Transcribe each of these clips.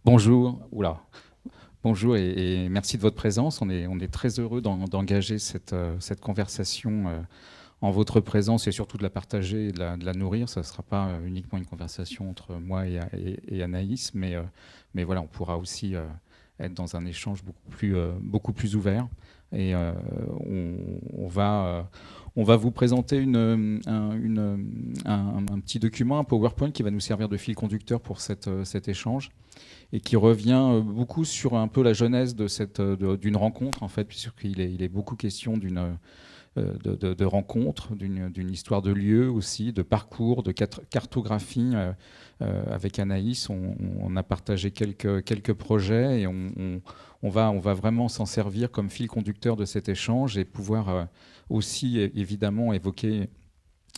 Bonjour, oula. Bonjour et merci de votre présence. On est très heureux d'engager cette conversation en votre présence et surtout de la partager et de la nourrir. Ça ne sera pas uniquement une conversation entre moi et Anaïs, mais voilà, on pourra aussi être dans un échange beaucoup plus ouvert. Et on va vous présenter un petit document, un PowerPoint qui va nous servir de fil conducteur pour cet échange et qui revient beaucoup sur un peu la genèse d'une rencontre, en fait, puisqu'il est beaucoup question de rencontres, d'une histoire de lieu aussi, de parcours, de cartographie. Avec Anaïs, on a partagé quelques projets et on va vraiment s'en servir comme fil conducteur de cet échange et pouvoir aussi évidemment évoquer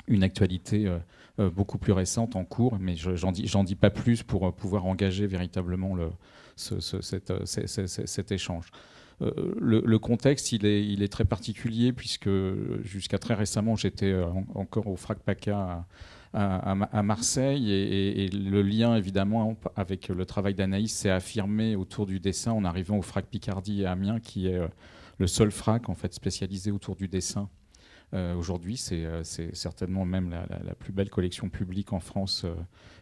une actualité beaucoup plus récente en cours, mais j'en dis pas plus pour pouvoir engager véritablement cet échange. Le contexte, il est très particulier puisque jusqu'à très récemment, j'étais encore au FRAC PACA à Marseille et le lien évidemment avec le travail d'Anaïs s'est affirmé autour du dessin en arrivant au FRAC Picardie à Amiens, qui est le seul FRAC en fait spécialisé autour du dessin. Aujourd'hui, c'est certainement même la plus belle collection publique en France,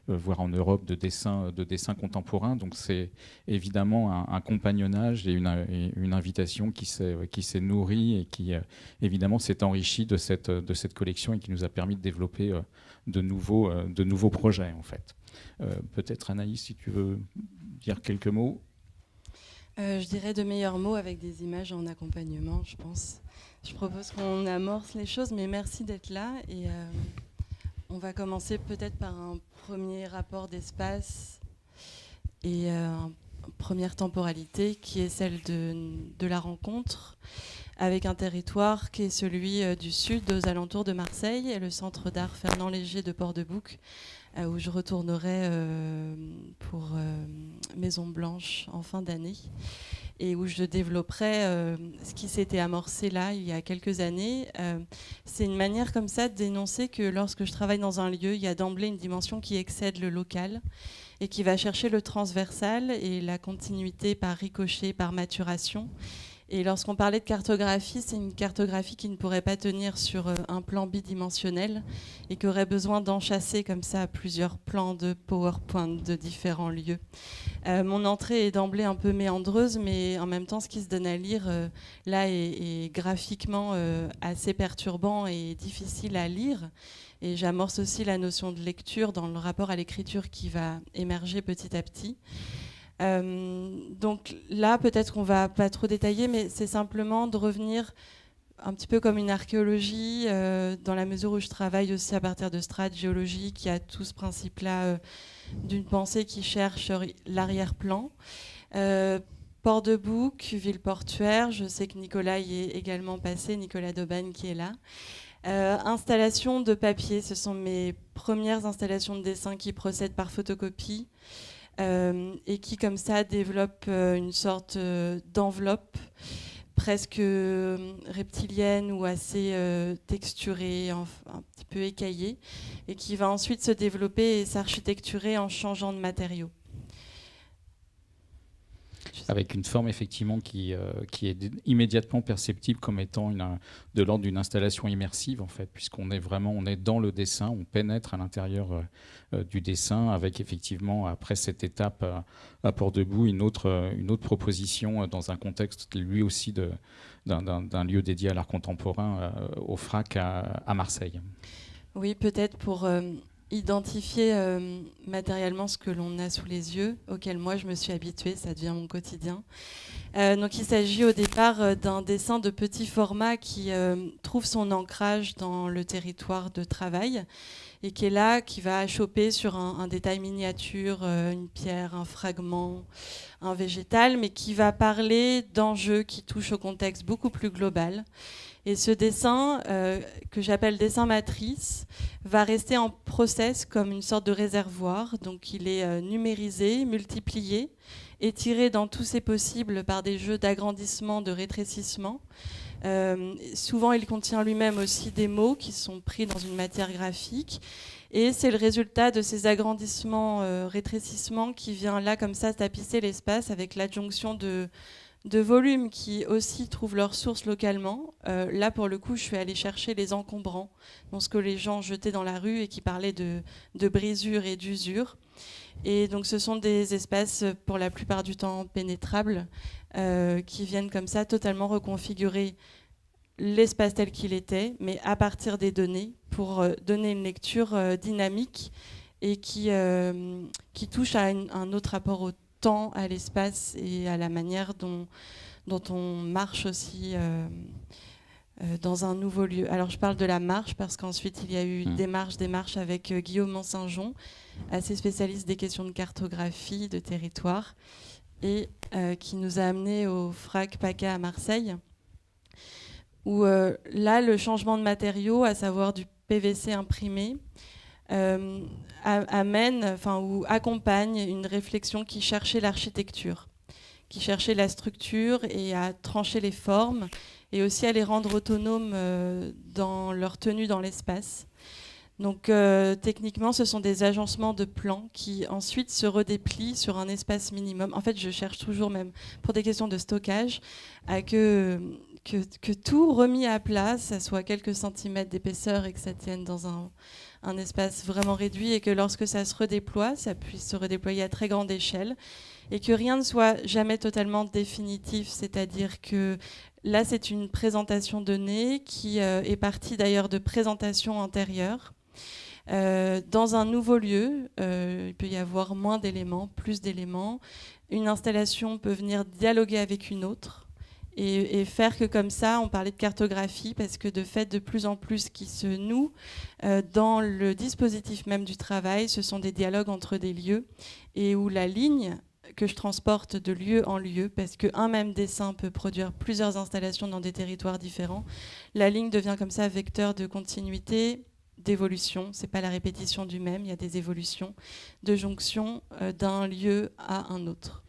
voire en Europe, de dessins contemporains. Donc c'est évidemment un compagnonnage et une invitation qui s'est nourrie et qui évidemment s'est enrichie de cette collection et qui nous a permis de développer de nouveaux projets en fait. Peut-être Anaïs, si tu veux dire quelques mots. Je dirais de meilleurs mots avec des images en accompagnement, je pense. Je propose qu'on amorce les choses, mais merci d'être là. Et on va commencer peut-être par un premier rapport d'espace et une première temporalité qui est celle de la rencontre avec un territoire qui est celui du sud, aux alentours de Marseille, et le centre d'art Fernand Léger de Port-de-Bouc, où je retournerai pour Maison Blanche en fin d'année, et où je développerai ce qui s'était amorcé là il y a quelques années. C'est une manière comme ça de dénoncer que lorsque je travaille dans un lieu, il y a d'emblée une dimension qui excède le local et qui va chercher le transversal et la continuité par ricochet, par maturation. Et lorsqu'on parlait de cartographie, c'est une cartographie qui ne pourrait pas tenir sur un plan bidimensionnel et qui aurait besoin d'enchasser comme ça plusieurs plans de PowerPoint de différents lieux. Mon entrée est d'emblée un peu méandreuse, mais en même temps, ce qui se donne à lire là est graphiquement assez perturbant et difficile à lire. Et j'amorce aussi la notion de lecture dans le rapport à l'écriture qui va émerger petit à petit. Donc là, peut-être qu'on va pas trop détailler, mais c'est simplement de revenir un petit peu comme une archéologie, dans la mesure où je travaille aussi à partir de strates géologiques. Il y a tout ce principe-là d'une pensée qui cherche l'arrière-plan. Port-de-Bouc, ville portuaire, je sais que Nicolas y est également passé, Nicolas Daubagne qui est là. Installation de papier, ce sont mes premières installations de dessin qui procèdent par photocopie. Et qui comme ça développe une sorte d'enveloppe presque reptilienne ou assez texturée, un petit peu écaillée, et qui va ensuite se développer et s'architecturer en changeant de matériaux. Avec une forme effectivement qui est immédiatement perceptible comme étant de l'ordre d'une installation immersive en fait, puisqu'on est dans le dessin, on pénètre à l'intérieur du dessin avec effectivement après cette étape à Port-de-Bouc une autre proposition dans un contexte lui aussi d'un lieu dédié à l'art contemporain au FRAC à Marseille. Oui, peut-être pour identifier matériellement ce que l'on a sous les yeux, auquel moi je me suis habituée, ça devient mon quotidien. Donc il s'agit au départ d'un dessin de petit format qui trouve son ancrage dans le territoire de travail et qui est là, qui va choper sur un détail miniature, une pierre, un fragment, un végétal, mais qui va parler d'enjeux qui touchent au contexte beaucoup plus global. Et ce dessin, que j'appelle dessin matrice, va rester en process comme une sorte de réservoir. Donc il est numérisé, multiplié, étiré dans tous ses possibles par des jeux d'agrandissement, de rétrécissement. Souvent, il contient lui-même aussi des mots qui sont pris dans une matière graphique. Et c'est le résultat de ces agrandissements, rétrécissements qui vient là, comme ça, tapisser l'espace avec l'adjonction de volumes qui aussi trouvent leur source localement. Là, pour le coup, je suis allée chercher les encombrants, donc ce que les gens jetaient dans la rue et qui parlaient de brisure et d'usure. Et donc, ce sont des espaces, pour la plupart du temps, pénétrables, qui viennent comme ça totalement reconfigurer l'espace tel qu'il était, mais à partir des données, pour donner une lecture dynamique et qui touche à un autre rapport au temps, à l'espace et à la manière dont on marche aussi dans un nouveau lieu. Alors je parle de la marche parce qu'ensuite il y a eu des marches avec Guillaume Mont-Saint-Jean, assez spécialiste des questions de cartographie, de territoire, et qui nous a amenés au FRAC PACA à Marseille, où là le changement de matériaux, à savoir du PVC imprimé, ou accompagne une réflexion qui cherchait l'architecture, qui cherchait la structure et à trancher les formes et aussi à les rendre autonomes dans leur tenue dans l'espace. Donc techniquement, ce sont des agencements de plans qui ensuite se redéplient sur un espace minimum. En fait, je cherche toujours, même pour des questions de stockage, à que tout remis à plat, ça soit quelques centimètres d'épaisseur et que ça tienne dans un espace vraiment réduit, et que lorsque ça se redéploie, ça puisse se redéployer à très grande échelle, et que rien ne soit jamais totalement définitif, c'est-à-dire que là, c'est une présentation donnée qui est partie d'ailleurs de présentations antérieures. Dans un nouveau lieu, il peut y avoir moins d'éléments, plus d'éléments. Une installation peut venir dialoguer avec une autre. Et faire que comme ça, on parlait de cartographie, parce que de fait, de plus en plus, qui se noue dans le dispositif même du travail, ce sont des dialogues entre des lieux, et où la ligne que je transporte de lieu en lieu, parce qu'un même dessin peut produire plusieurs installations dans des territoires différents, la ligne devient comme ça vecteur de continuité, d'évolution. C'est pas la répétition du même, il y a des évolutions, de jonction d'un lieu à un autre.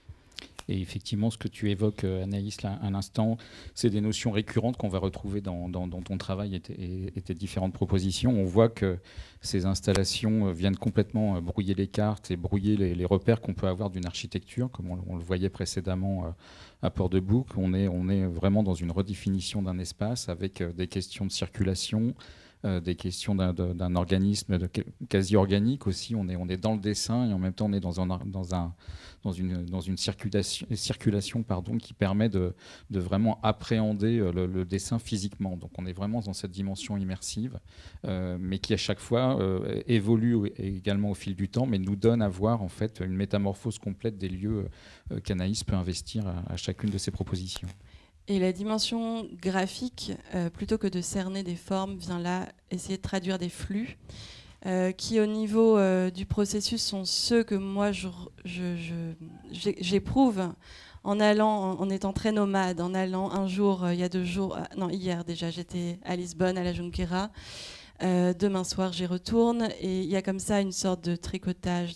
Et effectivement, ce que tu évoques, Anaïs, là, à l'instant, c'est des notions récurrentes qu'on va retrouver dans ton travail et tes différentes propositions. On voit que ces installations viennent complètement brouiller les cartes et brouiller les repères qu'on peut avoir d'une architecture, comme on le voyait précédemment à Port-de-Bouc. On est vraiment dans une redéfinition d'un espace avec des questions de circulation, des questions d'un organisme quasi organique aussi. On est dans le dessin et en même temps on est dans une circulation qui permet de vraiment appréhender le dessin physiquement. Donc on est vraiment dans cette dimension immersive, mais qui à chaque fois évolue également au fil du temps, mais nous donne à voir en fait une métamorphose complète des lieux qu'Anaïs peut investir à chacune de ses propositions. Et la dimension graphique, plutôt que de cerner des formes, vient là essayer de traduire des flux qui, au niveau du processus, sont ceux que moi j'éprouve en étant très nomade, en allant un jour, il y a 2 jours, hier déjà, j'étais à Lisbonne, à la Junqueira. Demain soir, j'y retourne, et il y a comme ça une sorte de tricotage,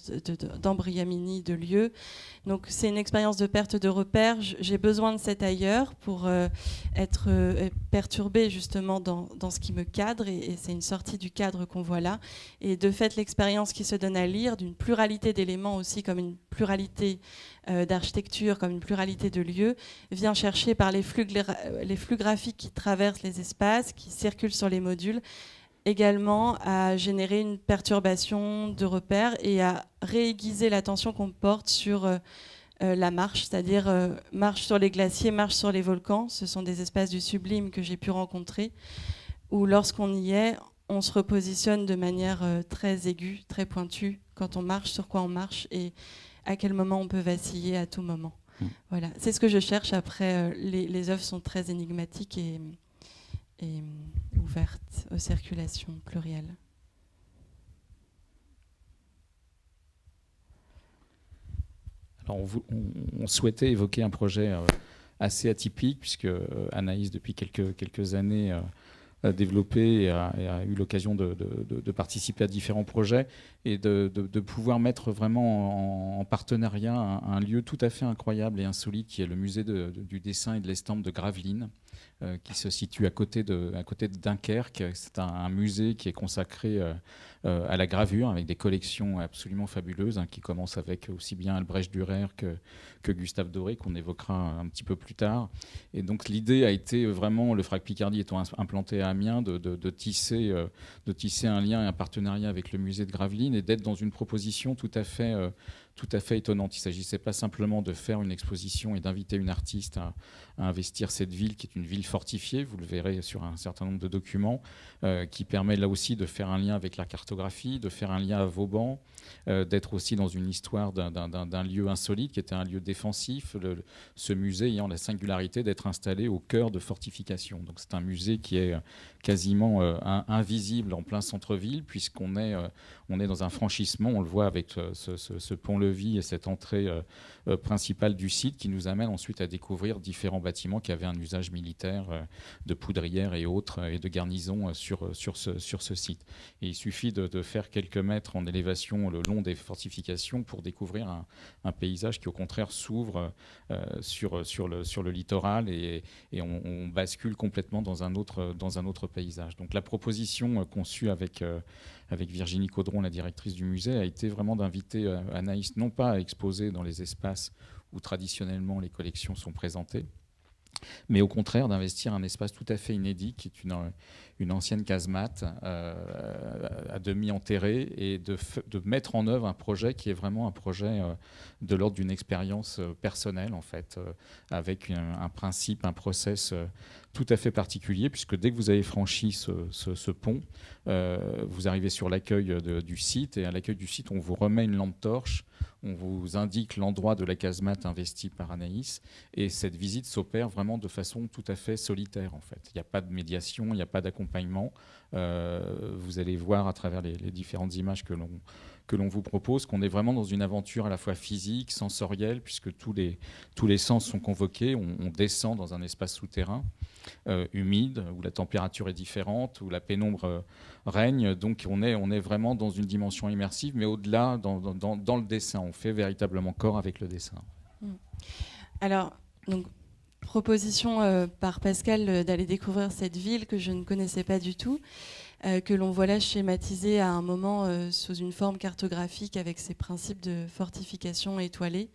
d'embryamini de lieux. Donc c'est une expérience de perte de repères. J'ai besoin de cet ailleurs pour être perturbée justement dans ce qui me cadre, et c'est une sortie du cadre qu'on voit là. Et de fait, l'expérience qui se donne à lire, d'une pluralité d'éléments aussi, comme une pluralité d'architecture, comme une pluralité de lieux, vient chercher par les flux graphiques qui traversent les espaces, qui circulent sur les modules, également à générer une perturbation de repères et à réaiguiser l'attention qu'on porte sur la marche, c'est-à-dire marche sur les glaciers, marche sur les volcans. Ce sont des espaces du sublime que j'ai pu rencontrer, où lorsqu'on y est, on se repositionne de manière très aiguë, très pointue, quand on marche, sur quoi on marche et à quel moment on peut vaciller à tout moment. Voilà, c'est ce que je cherche. Après, les œuvres sont très énigmatiques et ouverte aux circulations plurielles. Alors on souhaitait évoquer un projet assez atypique, puisque Anaïs, depuis quelques années, a développé et a eu l'occasion de participer à différents projets et de pouvoir mettre vraiment en partenariat un lieu tout à fait incroyable et insolite qui est le musée du dessin et de l'estampe de Gravelines, qui se situe à côté de Dunkerque. C'est un musée qui est consacré à la gravure, avec des collections absolument fabuleuses, qui commencent avec aussi bien Albrecht Dürer que Gustave Doré, qu'on évoquera un petit peu plus tard. Et donc l'idée a été vraiment, le FRAC Picardie étant implanté à Amiens, de tisser un lien et un partenariat avec le musée de Gravelines et d'être dans une proposition tout à fait étonnante. Il ne s'agissait pas simplement de faire une exposition et d'inviter une artiste à investir cette ville, qui est une ville fortifiée, vous le verrez sur un certain nombre de documents, qui permet là aussi de faire un lien avec la cartographie, de faire un lien à Vauban, d'être aussi dans une histoire d'un lieu insolite, qui était un lieu défensif, ce musée ayant la singularité d'être installé au cœur de fortifications. Donc c'est un musée qui est quasiment invisible en plein centre-ville, puisqu'on est dans un franchissement, on le voit avec ce pont-levis et cette entrée principale du site, qui nous amène ensuite à découvrir différents bâtiments qui avaient un usage militaire, de poudrière et autres, et de garnison sur ce site. Et il suffit de faire quelques mètres en élévation le long des fortifications pour découvrir un paysage qui au contraire s'ouvre sur le littoral, et on bascule complètement dans un autre paysage. Donc la proposition conçue avec Virginie Caudron, la directrice du musée, a été vraiment d'inviter Anaïs non pas à exposer dans les espaces où traditionnellement les collections sont présentées, mais au contraire d'investir un espace tout à fait inédit, qui est une ancienne casemate à demi enterrée, et de mettre en œuvre un projet qui est vraiment un projet de l'ordre d'une expérience personnelle, en fait, avec un principe, un process tout à fait particulier, puisque dès que vous avez franchi ce pont, vous arrivez sur l'accueil du site, et à l'accueil du site, on vous remet une lampe torche, on vous indique l'endroit de la casemate investie par Anaïs, et cette visite s'opère vraiment de façon tout à fait solitaire, en fait. Il n'y a pas de médiation, il n'y a pas d'accompagnement. Vous allez voir à travers les différentes images que l'on vous propose qu'on est vraiment dans une aventure à la fois physique, sensorielle, puisque tous les sens sont convoqués. On descend dans un espace souterrain, humide, où la température est différente, où la pénombre règne. Donc on est vraiment dans une dimension immersive, mais au-delà, dans le dessin. On fait véritablement corps avec le dessin. Alors, donc, proposition par Pascal d'aller découvrir cette ville que je ne connaissais pas du tout, que l'on voit là schématisée à un moment sous une forme cartographique avec ses principes de fortification étoilée.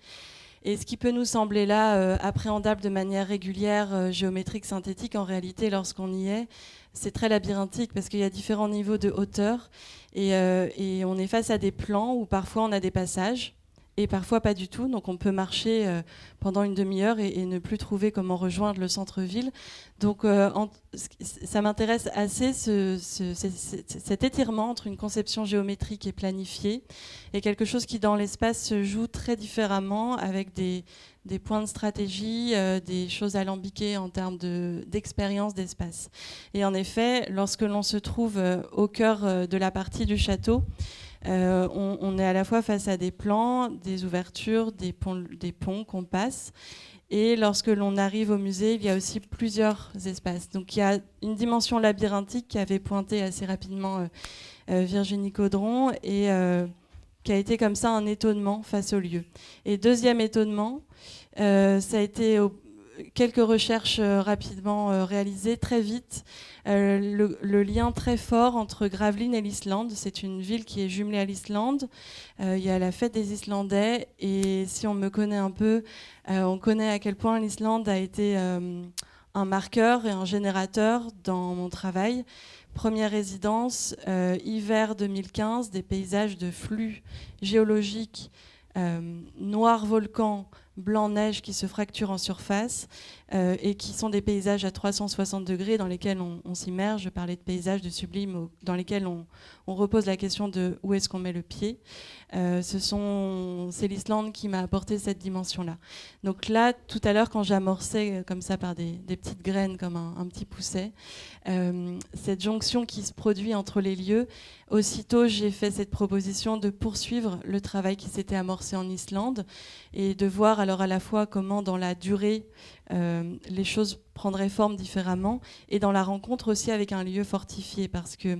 Et ce qui peut nous sembler là appréhendable de manière régulière, géométrique, synthétique, en réalité, lorsqu'on y est, c'est très labyrinthique parce qu'il y a différents niveaux de hauteur et on est face à des plans où parfois on a des passages et parfois pas du tout. Donc on peut marcher pendant une demi-heure et ne plus trouver comment rejoindre le centre-ville. Donc ça m'intéresse assez cet étirement entre une conception géométrique et planifiée et quelque chose qui dans l'espace se joue très différemment avec des points de stratégie, des choses alambiquées en termes d'expérience d'espace. Et en effet, lorsque l'on se trouve au cœur de la partie du château, on est à la fois face à des plans, des ouvertures, des ponts qu'on passe. Et lorsque l'on arrive au musée, il y a aussi plusieurs espaces. Donc il y a une dimension labyrinthique qui avait pointé assez rapidement Virginie Caudron et qui a été comme ça un étonnement face au lieu. Et deuxième étonnement, ça a été quelques recherches rapidement réalisées très vite. Le lien très fort entre Gravelines et l'Islande. C'est une ville qui est jumelée à l'Islande. Il y a la fête des Islandais. Et si on me connaît un peu, on connaît à quel point l'Islande a été un marqueur et un générateur dans mon travail. Première résidence, hiver 2015, des paysages de flux géologiques, noirs volcans, blanc-neige qui se fracturent en surface et qui sont des paysages à 360 degrés dans lesquels on s'immerge. Je parlais de paysages de sublime dans lesquels on repose la question de où est-ce qu'on met le pied. C'est l'Islande qui m'a apporté cette dimension-là. Donc là, tout à l'heure, quand j'amorçais comme ça par des petites graines, comme un petit pousset, cette jonction qui se produit entre les lieux, aussitôt j'ai fait cette proposition de poursuivre le travail qui s'était amorcé en Islande et de voir alors à la fois comment dans la durée les choses prendraient forme différemment et dans la rencontre aussi avec un lieu fortifié, parce que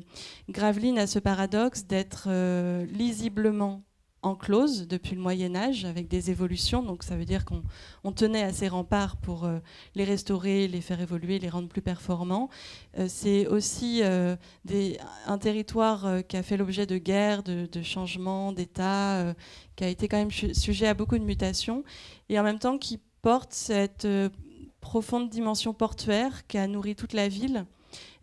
Gravelines a ce paradoxe d'être lisiblement enclose depuis le Moyen-Âge avec des évolutions, donc ça veut dire qu'on tenait à ces remparts pour les restaurer, les faire évoluer, les rendre plus performants. C'est aussi un territoire qui a fait l'objet de guerres, de changements d'état, qui a été quand même sujet à beaucoup de mutations, et en même temps qui porte cette profonde dimension portuaire qui a nourri toute la ville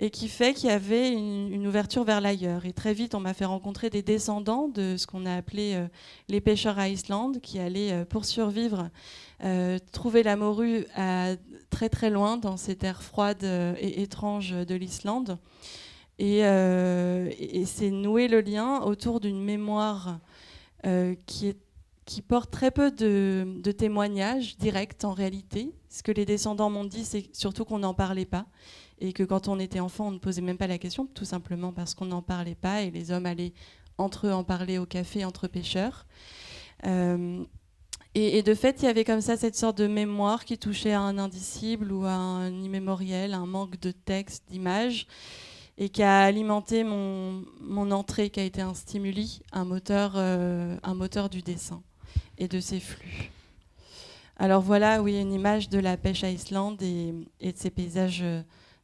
et qui fait qu'il y avait une ouverture vers l'ailleurs. Et très vite, on m'a fait rencontrer des descendants de ce qu'on a appelé les pêcheurs à Islande, qui allaient, pour survivre, trouver la morue très très loin, dans ces terres froides et étranges de l'Islande. Et c'est nouer le lien autour d'une mémoire qui porte très peu de témoignages directs en réalité. Ce que les descendants m'ont dit, c'est surtout qu'on n'en parlait pas, et que quand on était enfant, on ne posait même pas la question, tout simplement parce qu'on n'en parlait pas, et les hommes allaient entre eux en parler au café entre pêcheurs. Et de fait, il y avait comme ça cette sorte de mémoire qui touchait à un indicible ou à un immémoriel, un manque de texte, d'images, et qui a alimenté mon entrée, qui a été un stimuli, un moteur du dessin et de ses flux. Alors voilà, oui, une image de la pêche à Islande et de ces paysages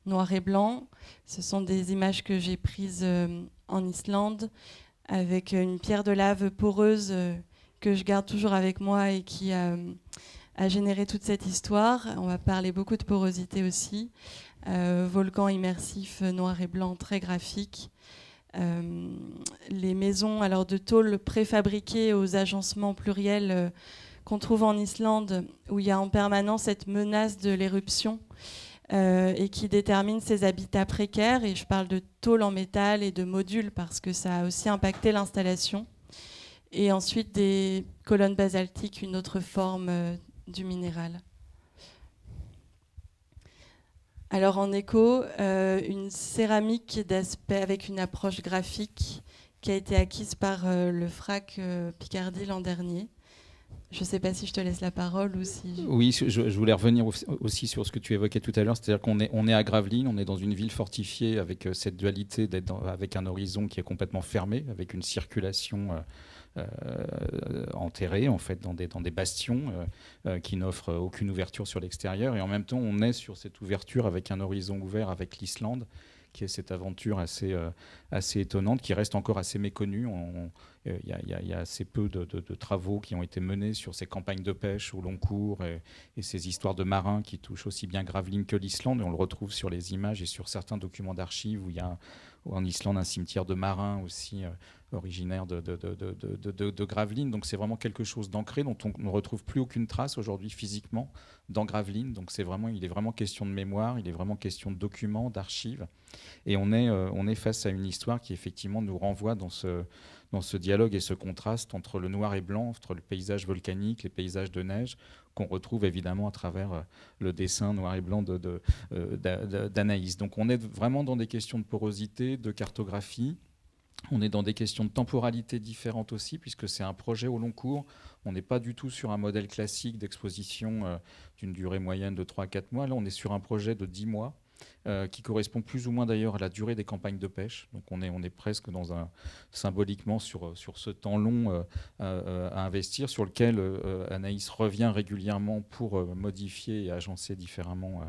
noirs et blancs. Ce sont des images que j'ai prises en Islande avec une pierre de lave poreuse que je garde toujours avec moi et qui a généré toute cette histoire. On va parler beaucoup de porosité aussi. Volcan immersif noir et blanc très graphique. Les maisons alors de tôle préfabriquées aux agencements pluriels qu'on trouve en Islande, où il y a en permanence cette menace de l'éruption et qui détermine ces habitats précaires. Et je parle de tôle en métal et de modules parce que ça a aussi impacté l'installation. Et ensuite des colonnes basaltiques, une autre forme du minéral. Alors en écho, une céramique d'aspect avec une approche graphique qui a été acquise par le FRAC Picardie l'an dernier. Je ne sais pas si je te laisse la parole ou si... Oui, je voulais revenir aussi sur ce que tu évoquais tout à l'heure, c'est-à-dire qu'on est à Gravelines, on est dans une ville fortifiée avec cette dualité avec un horizon qui est complètement fermé, avec une circulation enterrés en fait dans des bastions qui n'offrent aucune ouverture sur l'extérieur, et en même temps on est sur cette ouverture avec un horizon ouvert avec l'Islande, qui est cette aventure assez étonnante, qui reste encore assez méconnue. Il y a assez peu de travaux qui ont été menés sur ces campagnes de pêche au long cours et ces histoires de marins qui touchent aussi bien Gravelines que l'Islande. Et on le retrouve sur les images et sur certains documents d'archives où il y a en Islande un cimetière de marins aussi originaire de Gravelines. Donc c'est vraiment quelque chose d'ancré dont on ne retrouve plus aucune trace aujourd'hui physiquement dans Gravelines. Donc il est vraiment question de mémoire, il est vraiment question de documents, d'archives. Et on est face à une histoire qui effectivement nous renvoie dans ce dialogue et ce contraste entre le noir et blanc, entre le paysage volcanique, les paysages de neige, qu'on retrouve évidemment à travers le dessin noir et blanc d'Anaïs. Donc on est vraiment dans des questions de porosité, de cartographie. On est dans des questions de temporalité différentes aussi, puisque c'est un projet au long cours. On n'est pas du tout sur un modèle classique d'exposition d'une durée moyenne de 3 à 4 mois. Là, on est sur un projet de 10 mois. Qui correspond plus ou moins d'ailleurs à la durée des campagnes de pêche. Donc on est presque symboliquement sur ce temps long à investir, sur lequel Anaïs revient régulièrement pour modifier et agencer différemment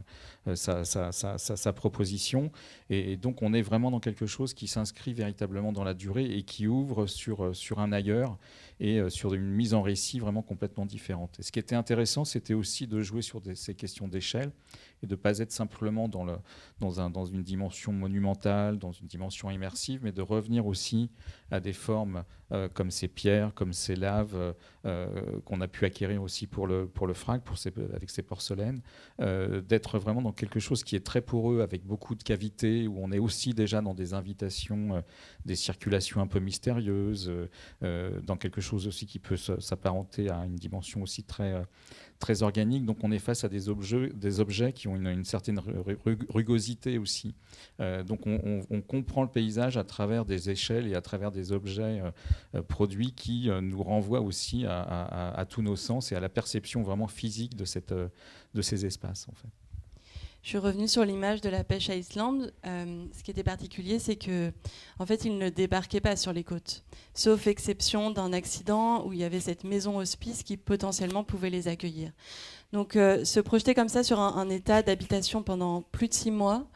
sa proposition. Et donc on est vraiment dans quelque chose qui s'inscrit véritablement dans la durée et qui ouvre sur un ailleurs et sur une mise en récit vraiment complètement différente. Et ce qui était intéressant, c'était aussi de jouer sur ces questions d'échelle et de ne pas être simplement dans dans une dimension monumentale, dans une dimension immersive, mais de revenir aussi à des formes comme ces pierres, comme ces laves qu'on a pu acquérir aussi pour le FRAC, avec ces porcelaines, d'être vraiment dans quelque chose qui est très poreux, avec beaucoup de cavités, où on est aussi déjà dans des invitations, des circulations un peu mystérieuses, dans quelque chose aussi qui peut s'apparenter à une dimension aussi très organique. Donc on est face à des objets qui ont une certaine rugosité aussi. Donc on comprend le paysage à travers des échelles et à travers des objets produits qui nous renvoient aussi à tous nos sens et à la perception vraiment physique de ces espaces, en fait. Je suis revenue sur l'image de la pêche à Islande. Ce qui était particulier, c'est que, en fait, ils ne débarquaient pas sur les côtes, sauf exception d'un accident où il y avait cette maison hospice qui potentiellement pouvait les accueillir. Donc, se projeter comme ça sur un état d'habitation pendant plus de 6 mois,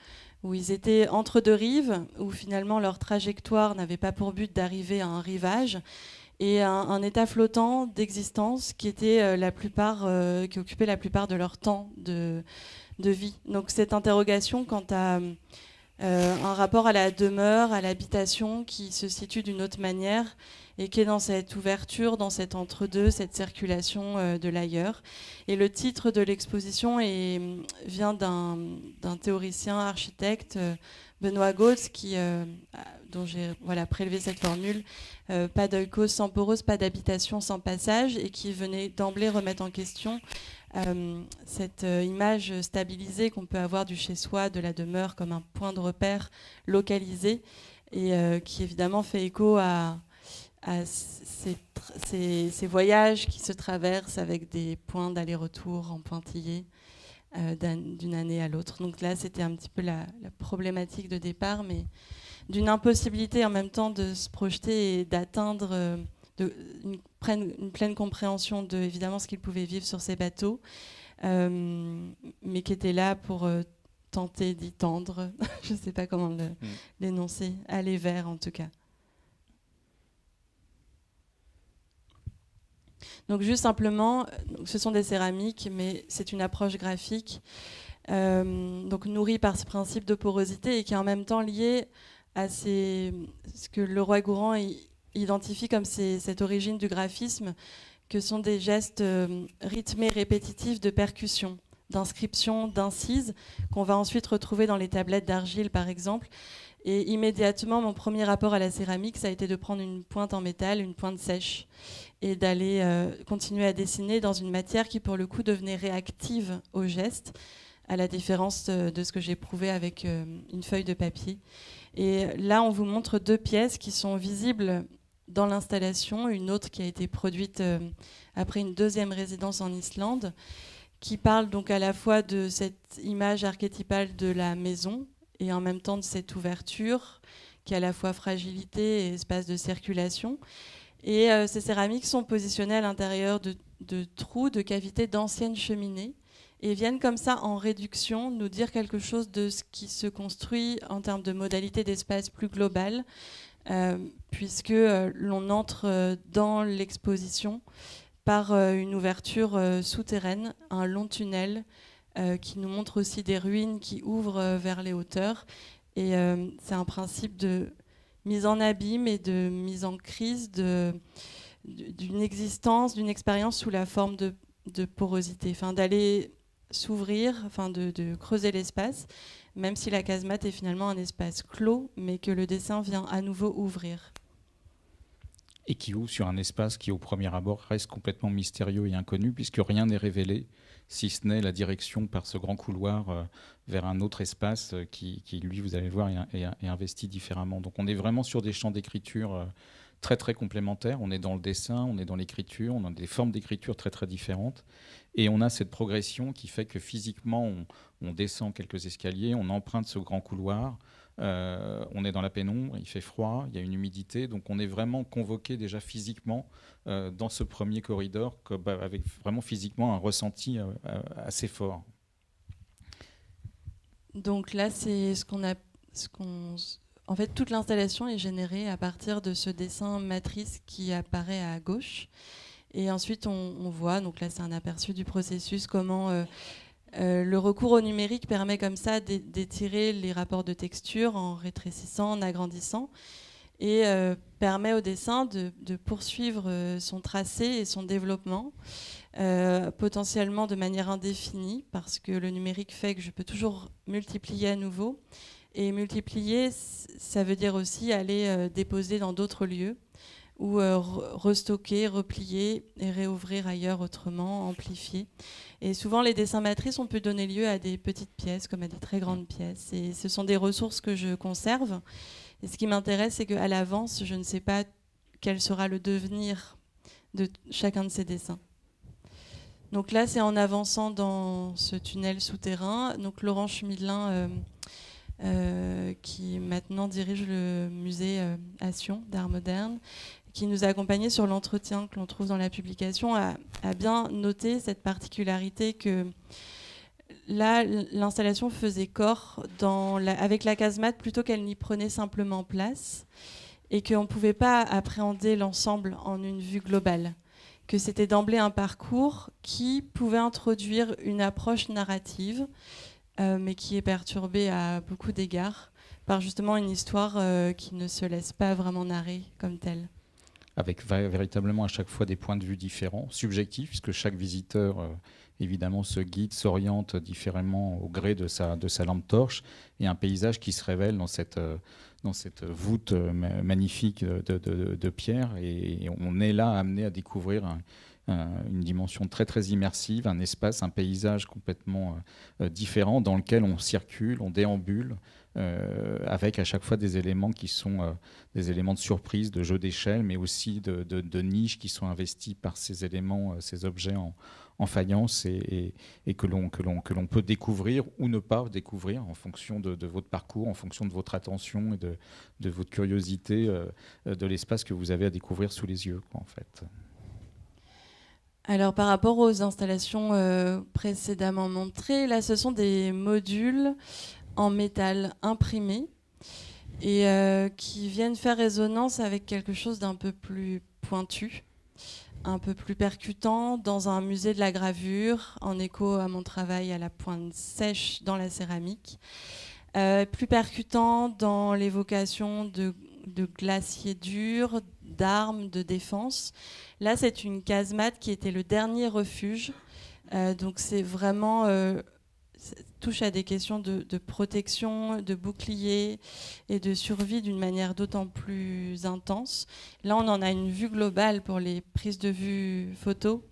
où ils étaient entre deux rives, où finalement leur trajectoire n'avait pas pour but d'arriver à un rivage, et un état flottant d'existence qui était qui occupait la plupart de leur temps de vie. Donc cette interrogation quant à un rapport à la demeure, à l'habitation qui se situe d'une autre manière et qui est dans cette ouverture, dans cet entre-deux, cette circulation de l'ailleurs. Et le titre de l'exposition vient d'un théoricien, architecte, Benoît Gautz, dont j'ai prélevé cette formule, pas d'oikos sans poros, pas d'habitation sans passage, et qui venait d'emblée remettre en question cette image stabilisée qu'on peut avoir du chez-soi, de la demeure comme un point de repère localisé, et qui évidemment fait écho à ces voyages qui se traversent avec des points d'aller-retour en pointillés d'une année à l'autre. Donc là, c'était un petit peu la problématique de départ, mais d'une impossibilité en même temps de se projeter et d'atteindre une pleine compréhension de évidemment ce qu'ils pouvaient vivre sur ces bateaux, mais qui était là pour tenter d'y tendre. Je ne sais pas comment l'énoncer, aller vers en tout cas. Donc juste simplement, ce sont des céramiques, mais c'est une approche graphique, donc nourrie par ce principe de porosité et qui est en même temps lié à ce que Leroi-Gourhan identifie comme cette origine du graphisme, que sont des gestes rythmés, répétitifs de percussion, d'inscription, d'incise, qu'on va ensuite retrouver dans les tablettes d'argile par exemple. Et immédiatement, mon premier rapport à la céramique, ça a été de prendre une pointe en métal, une pointe sèche, et d'aller continuer à dessiner dans une matière qui, pour le coup, devenait réactive au geste, à la différence de ce que j'éprouvais avec une feuille de papier. Et là, on vous montre 2 pièces qui sont visibles dans l'installation, une autre qui a été produite après une 2e résidence en Islande, qui parle donc à la fois de cette image archétypale de la maison, et en même temps de cette ouverture qui est à la fois fragilité et espace de circulation. Et ces céramiques sont positionnées à l'intérieur de trous, de cavités d'anciennes cheminées, et viennent comme ça en réduction nous dire quelque chose de ce qui se construit en termes de modalités d'espace plus globales, puisque l'on entre dans l'exposition par une ouverture souterraine, un long tunnel qui nous montre aussi des ruines qui ouvrent vers les hauteurs. Et c'est un principe de mise en abîme et de mise en crise d'une existence, d'une expérience sous la forme de porosité, enfin, d'aller s'ouvrir, enfin, de creuser l'espace, même si la casemate est finalement un espace clos, mais que le dessin vient à nouveau ouvrir. Et qui ouvre sur un espace qui, au premier abord, reste complètement mystérieux et inconnu, puisque rien n'est révélé, si ce n'est la direction par ce grand couloir vers un autre espace qui, lui, vous allez le voir, est investi différemment. Donc on est vraiment sur des champs d'écriture très très complémentaires. On est dans le dessin, on est dans l'écriture, on a des formes d'écriture très très différentes. Et on a cette progression qui fait que physiquement, on descend quelques escaliers, on emprunte ce grand couloir. On est dans la pénombre, il fait froid, il y a une humidité, donc on est vraiment convoqué déjà physiquement dans ce premier corridor, avec vraiment physiquement un ressenti assez fort. Donc là, c'est en fait, toute l'installation est générée à partir de ce dessin matrice qui apparaît à gauche. Et ensuite, on voit, donc là c'est un aperçu du processus, comment Le recours au numérique permet comme ça d'étirer les rapports de texture en rétrécissant, en agrandissant, et permet au dessin de poursuivre son tracé et son développement, potentiellement de manière indéfinie, parce que le numérique fait que je peux toujours multiplier à nouveau. Et multiplier, ça veut dire aussi aller déposer dans d'autres lieux, ou restocker, replier et réouvrir ailleurs autrement, amplifier. Et souvent, les dessins matrices, on peut donner lieu à des petites pièces comme à des très grandes pièces. Et ce sont des ressources que je conserve. Et ce qui m'intéresse, c'est qu'à l'avance, je ne sais pas quel sera le devenir de chacun de ces dessins. Donc là, c'est en avançant dans ce tunnel souterrain. Donc Laurent Schmidlin, qui maintenant dirige le musée Assion d'art moderne, qui nous a accompagnés sur l'entretien que l'on trouve dans la publication, a bien noté cette particularité que là, l'installation faisait corps avec la casemate plutôt qu'elle n'y prenait simplement place, et qu'on ne pouvait pas appréhender l'ensemble en une vue globale, que c'était d'emblée un parcours qui pouvait introduire une approche narrative, mais qui est perturbée à beaucoup d'égards par justement une histoire qui ne se laisse pas vraiment narrer comme telle. Avec véritablement à chaque fois des points de vue différents, subjectifs, puisque chaque visiteur évidemment se guide, s'oriente différemment au gré de sa lampe torche, et un paysage qui se révèle dans cette voûte magnifique de pierre, et on est là amené à découvrir une dimension très très immersive, un espace, un paysage complètement différent dans lequel on circule, on déambule, avec à chaque fois des éléments qui sont des éléments de surprise, de jeu d'échelle, mais aussi de niches qui sont investis par ces éléments, ces objets en faïence, et que l'on peut découvrir ou ne pas découvrir en fonction de votre parcours, en fonction de votre attention et de votre curiosité, de l'espace que vous avez à découvrir sous les yeux, quoi, en fait. Alors par rapport aux installations précédemment montrées, là ce sont des modules en métal imprimé, et qui viennent faire résonance avec quelque chose d'un peu plus pointu, un peu plus percutant, dans un musée de la gravure, en écho à mon travail à la pointe sèche dans la céramique, plus percutant dans l'évocation de glaciers durs, d'armes, de défense. Là, c'est une casemate qui était le dernier refuge, donc c'est vraiment... touche à des questions de protection, de bouclier et de survie d'une manière d'autant plus intense. Là, on en a une vue globale pour les prises de vue photo,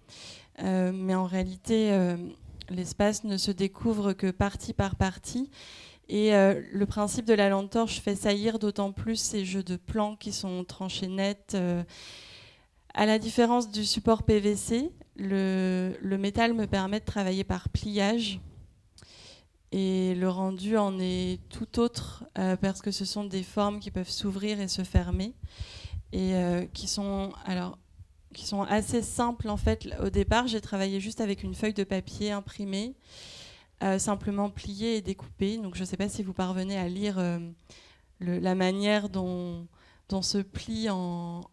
mais en réalité, l'espace ne se découvre que partie par partie. Et le principe de la lampe torche fait saillir d'autant plus ces jeux de plans qui sont tranchés nets. À la différence du support PVC, le métal me permet de travailler par pliage. Et le rendu en est tout autre, parce que ce sont des formes qui peuvent s'ouvrir et se fermer, et qui sont assez simples en fait. Au départ, j'ai travaillé juste avec une feuille de papier imprimée, simplement pliée et découpée. Donc je ne sais pas si vous parvenez à lire la manière dont se plient en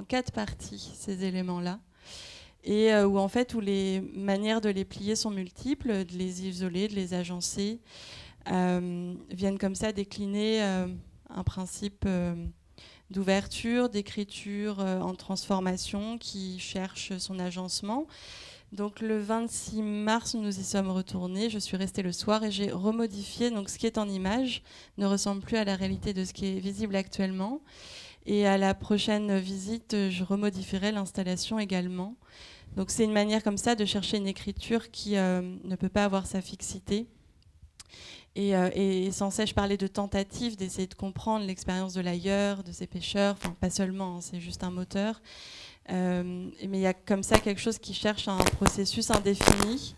4 parties ces éléments-là. Et où les manières de les plier sont multiples, de les isoler, de les agencer, viennent comme ça décliner un principe d'ouverture, d'écriture en transformation qui cherche son agencement. Donc le 26 mars, nous y sommes retournés, je suis restée le soir et j'ai remodifié. Donc ce qui est en image ne ressemble plus à la réalité de ce qui est visible actuellement. Et à la prochaine visite, je remodifierai l'installation également. Donc c'est une manière comme ça de chercher une écriture qui ne peut pas avoir sa fixité. Et sans cesse, je parlais de tentative, d'essayer de comprendre l'expérience de l'ailleurs, de ses pêcheurs, enfin pas seulement, hein, c'est juste un moteur. Mais il y a comme ça quelque chose qui cherche un processus indéfini,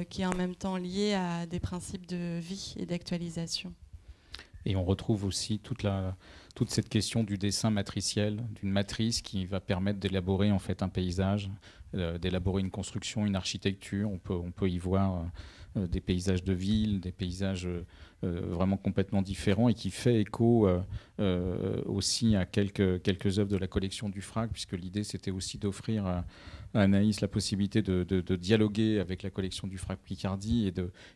qui est en même temps lié à des principes de vie et d'actualisation. Et on retrouve aussi toute cette question du dessin matriciel, d'une matrice qui va permettre d'élaborer en fait un paysage, d'élaborer une construction, une architecture. On peut y voir des paysages de ville, des paysages vraiment complètement différents, et qui fait écho aussi à quelques œuvres de la collection du FRAC, puisque l'idée c'était aussi d'offrir Anaïs la possibilité de dialoguer avec la collection du FRAC Picardie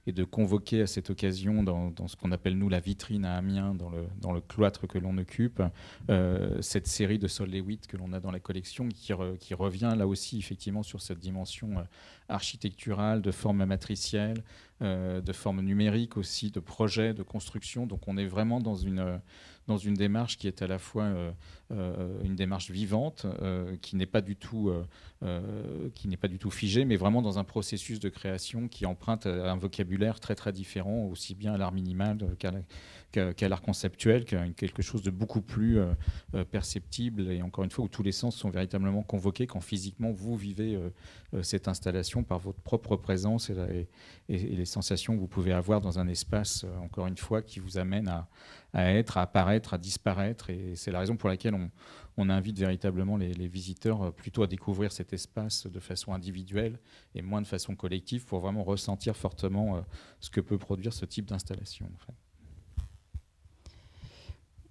et de convoquer à cette occasion dans ce qu'on appelle nous la vitrine à Amiens, dans le cloître que l'on occupe, cette série de Sol Lewitt que l'on a dans la collection qui revient là aussi effectivement sur cette dimension architecturale, de forme matricielle, de forme numérique aussi, de projet, de construction. Donc on est vraiment dans une démarche qui est à la fois une démarche vivante, qui n'est pas du tout figée, mais vraiment dans un processus de création qui emprunte un vocabulaire très très différent, aussi bien à l'art minimal qu'à l'art conceptuel, quelque chose de beaucoup plus perceptible, et encore une fois où tous les sens sont véritablement convoqués quand physiquement vous vivez cette installation par votre propre présence et les sensations que vous pouvez avoir dans un espace, encore une fois, qui vous amène à être, à apparaître, à disparaître. Et c'est la raison pour laquelle on invite véritablement les visiteurs plutôt à découvrir cet espace de façon individuelle et moins de façon collective pour vraiment ressentir fortement ce que peut produire ce type d'installation. En fait.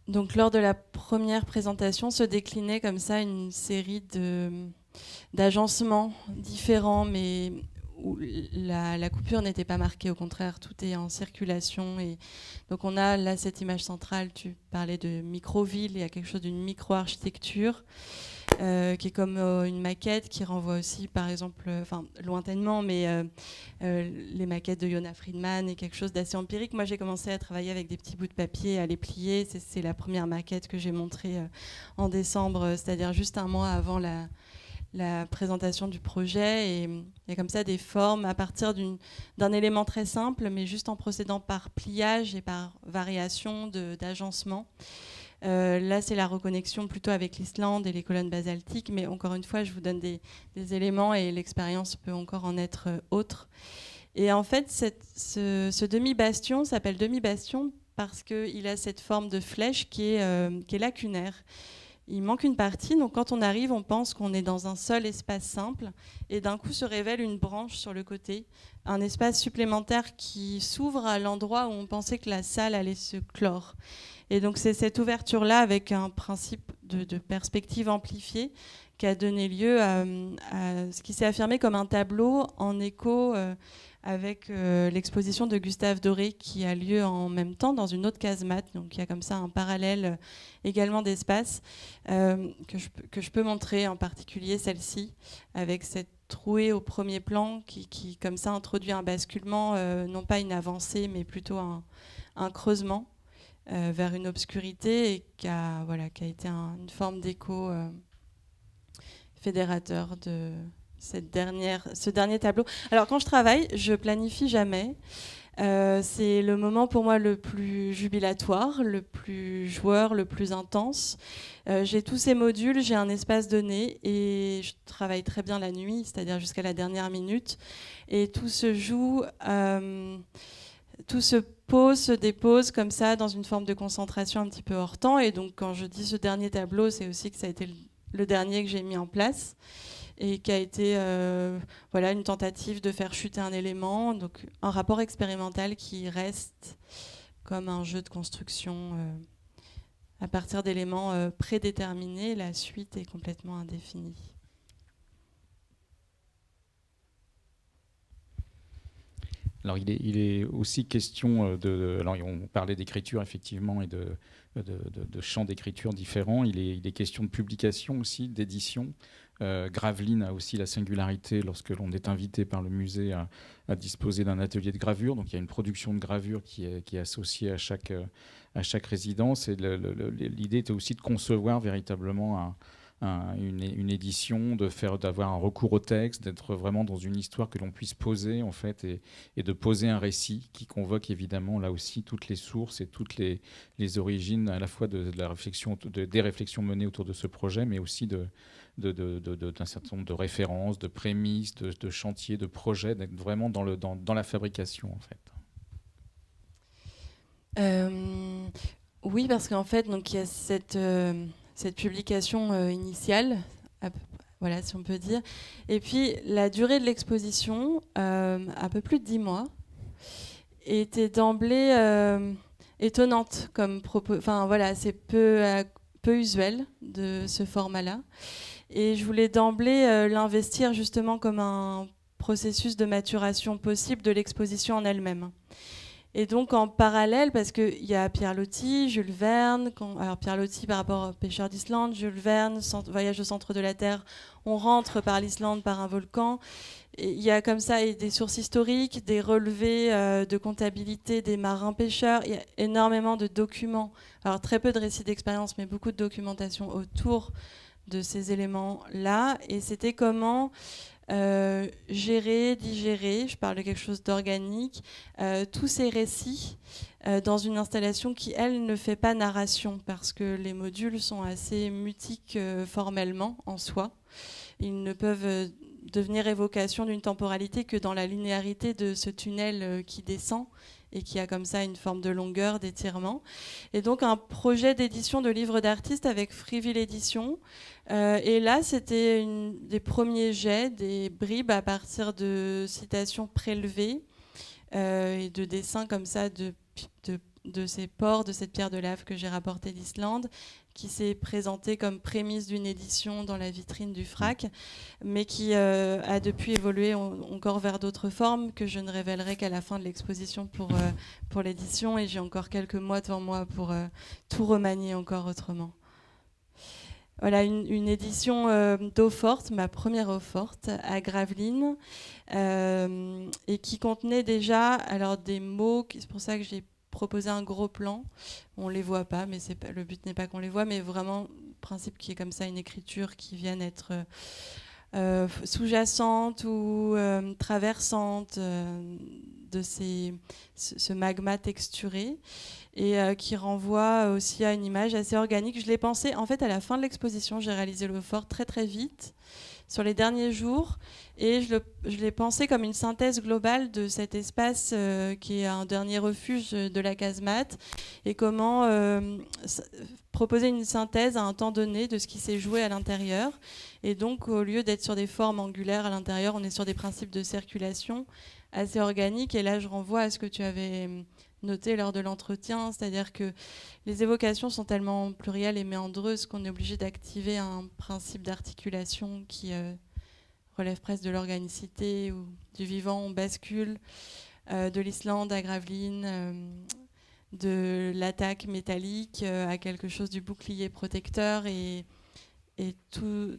Donc lors de la première présentation se déclinait comme ça une série d'agencements différents, mais où la coupure n'était pas marquée, au contraire, tout est en circulation. Et donc on a là cette image centrale, tu parlais de micro-ville, il y a quelque chose d'une micro-architecture qui est comme une maquette qui renvoie aussi, par exemple, lointainement, mais les maquettes de Yona Friedman est quelque chose d'assez empirique. Moi, j'ai commencé à travailler avec des petits bouts de papier, à les plier. C'est la première maquette que j'ai montrée en décembre, c'est-à-dire juste un mois avant la présentation du projet. Et il y a comme ça des formes à partir d'un élément très simple, mais juste en procédant par pliage et par variation d'agencement. Là, c'est la reconnexion plutôt avec l'Islande et les colonnes basaltiques, mais encore une fois, je vous donne des éléments et l'expérience peut encore en être autre. Et en fait, ce demi-bastion s'appelle demi-bastion parce qu'il a cette forme de flèche qui est lacunaire. Il manque une partie, donc quand on arrive, on pense qu'on est dans un seul espace simple, et d'un coup se révèle une branche sur le côté, un espace supplémentaire qui s'ouvre à l'endroit où on pensait que la salle allait se clore. Et donc c'est cette ouverture-là, avec un principe de perspective amplifiée, qui a donné lieu à ce qui s'est affirmé comme un tableau en écho avec l'exposition de Gustave Doré qui a lieu en même temps dans une autre casemate. Donc il y a comme ça un parallèle également d'espace que je peux montrer, en particulier celle-ci, avec cette trouée au premier plan qui comme ça introduit un basculement, non pas une avancée, mais plutôt un creusement vers une obscurité, et qui a été une forme d'écho fédérateur de ce dernier tableau. Alors quand je travaille, je planifie jamais. C'est le moment pour moi le plus jubilatoire, le plus joueur, le plus intense. J'ai tous ces modules, j'ai un espace donné et je travaille très bien la nuit, c'est-à-dire jusqu'à la dernière minute. Et tout se joue, tout se pose, se dépose comme ça dans une forme de concentration un petit peu hors temps. Et donc quand je dis ce dernier tableau, c'est aussi que ça a été le dernier que j'ai mis en place, et qui a été une tentative de faire chuter un élément, donc un rapport expérimental qui reste comme un jeu de construction à partir d'éléments prédéterminés. La suite est complètement indéfinie. Alors il est aussi question alors on parlait d'écriture effectivement et de champs d'écriture différents. Il est question de publication aussi, d'édition. Gravelines a aussi la singularité, lorsque l'on est invité par le musée à disposer d'un atelier de gravure. Donc il y a une production de gravure qui est associée à chaque résidence. Et l'idée était aussi de concevoir véritablement une édition, d'avoir un recours au texte, d'être vraiment dans une histoire que l'on puisse poser en fait, et de poser un récit qui convoque évidemment là aussi toutes les sources et toutes les origines à la fois de la réflexion, des réflexions menées autour de ce projet, mais aussi d'un certain nombre de références, de prémices, de chantiers, de projets, d'être vraiment dans la fabrication en fait. Oui, parce qu'en fait, donc il y a cette publication initiale, voilà, si on peut dire. Et puis, la durée de l'exposition, un peu plus de 10 mois, était d'emblée étonnante comme propos. Enfin, voilà, c'est peu usuel de ce format-là. Et je voulais d'emblée l'investir justement comme un processus de maturation possible de l'exposition en elle-même. Et donc en parallèle, parce qu'il y a Pierre Loti, Jules Verne, alors Pierre Loti par rapport aux pêcheurs d'Islande, Jules Verne, Voyage au centre de la Terre, on rentre par l'Islande par un volcan. Et il y a comme ça des sources historiques, des relevés de comptabilité des marins pêcheurs, il y a énormément de documents, alors très peu de récits d'expérience, mais beaucoup de documentation autour de ces éléments-là. Et c'était comment gérer, digérer, je parle de quelque chose d'organique, tous ces récits dans une installation qui, elle, ne fait pas narration, parce que les modules sont assez mutiques formellement en soi. Ils ne peuvent devenir évocation d'une temporalité que dans la linéarité de ce tunnel qui descend et qui a comme ça une forme de longueur, d'étirement. Et donc un projet d'édition de livres d'artistes avec Friville Édition. Et là, c'était des premiers jets, des bribes à partir de citations prélevées et de dessins comme ça de ces ports, de cette pierre de lave que j'ai rapportée d'Islande, qui s'est présentée comme prémisse d'une édition dans la vitrine du FRAC, mais qui a depuis évolué encore vers d'autres formes que je ne révélerai qu'à la fin de l'exposition pour l'édition, et j'ai encore quelques mois devant moi pour tout remanier encore autrement. Voilà, une édition d'eau forte, ma première eau forte, à Gravelines, et qui contenait déjà alors, des mots, c'est pour ça que j'ai proposé un gros plan. On ne les voit pas, mais le but n'est pas qu'on les voit, mais vraiment, le principe qui est comme ça, une écriture qui vienne être sous-jacente ou traversante de ce magma texturé, et qui renvoie aussi à une image assez organique. Je l'ai pensé, en fait, à la fin de l'exposition, j'ai réalisé le fort très très vite, sur les derniers jours, et je l'ai pensé comme une synthèse globale de cet espace qui est un dernier refuge de la casemate, et comment proposer une synthèse à un temps donné de ce qui s'est joué à l'intérieur. Et donc, au lieu d'être sur des formes angulaires à l'intérieur, on est sur des principes de circulation assez organiques. Et là, je renvoie à ce que tu avais noté lors de l'entretien, c'est-à-dire que les évocations sont tellement plurielles et méandreuses qu'on est obligé d'activer un principe d'articulation qui relève presque de l'organicité ou du vivant. On bascule de l'Islande à Gravelines, de l'attaque métallique à quelque chose du bouclier protecteur, et tout,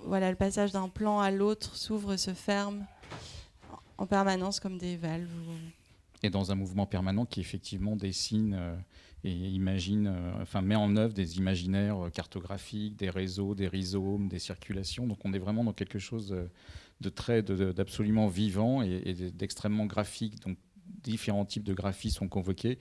voilà, le passage d'un plan à l'autre s'ouvre, se ferme en permanence comme des valves. Et dans un mouvement permanent qui effectivement dessine et imagine, met en œuvre des imaginaires cartographiques, des réseaux, des rhizomes, des circulations. Donc on est vraiment dans quelque chose d'absolument vivant et d'extrêmement graphique. Donc différents types de graphies sont convoqués.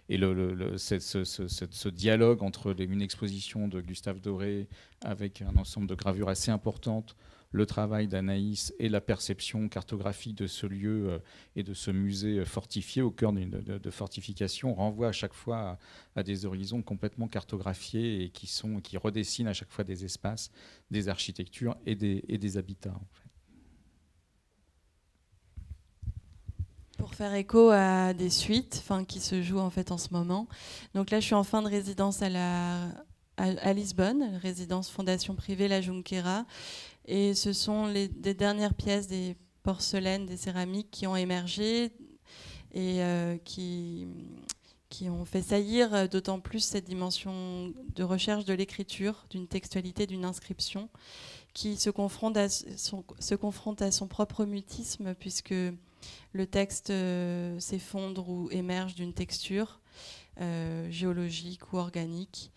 Et ce dialogue entre une exposition de Gustave Doré avec un ensemble de gravures assez importantes, le travail d'Anaïs et la perception cartographique de ce lieu et de ce musée fortifié au cœur de fortification renvoie à chaque fois à des horizons complètement cartographiés et qui redessinent à chaque fois des espaces, des architectures et des habitats. En fait. Pour faire écho à des suites qui se jouent en fait en ce moment. Donc là, je suis en fin de résidence à Lisbonne, résidence fondation privée La Junqueira. Et ce sont des dernières pièces, des porcelaines, des céramiques qui ont émergé et qui ont fait saillir d'autant plus cette dimension de recherche de l'écriture, d'une textualité, d'une inscription, qui se confronte à son propre mutisme, puisque le texte s'effondre ou émerge d'une texture géologique ou organique,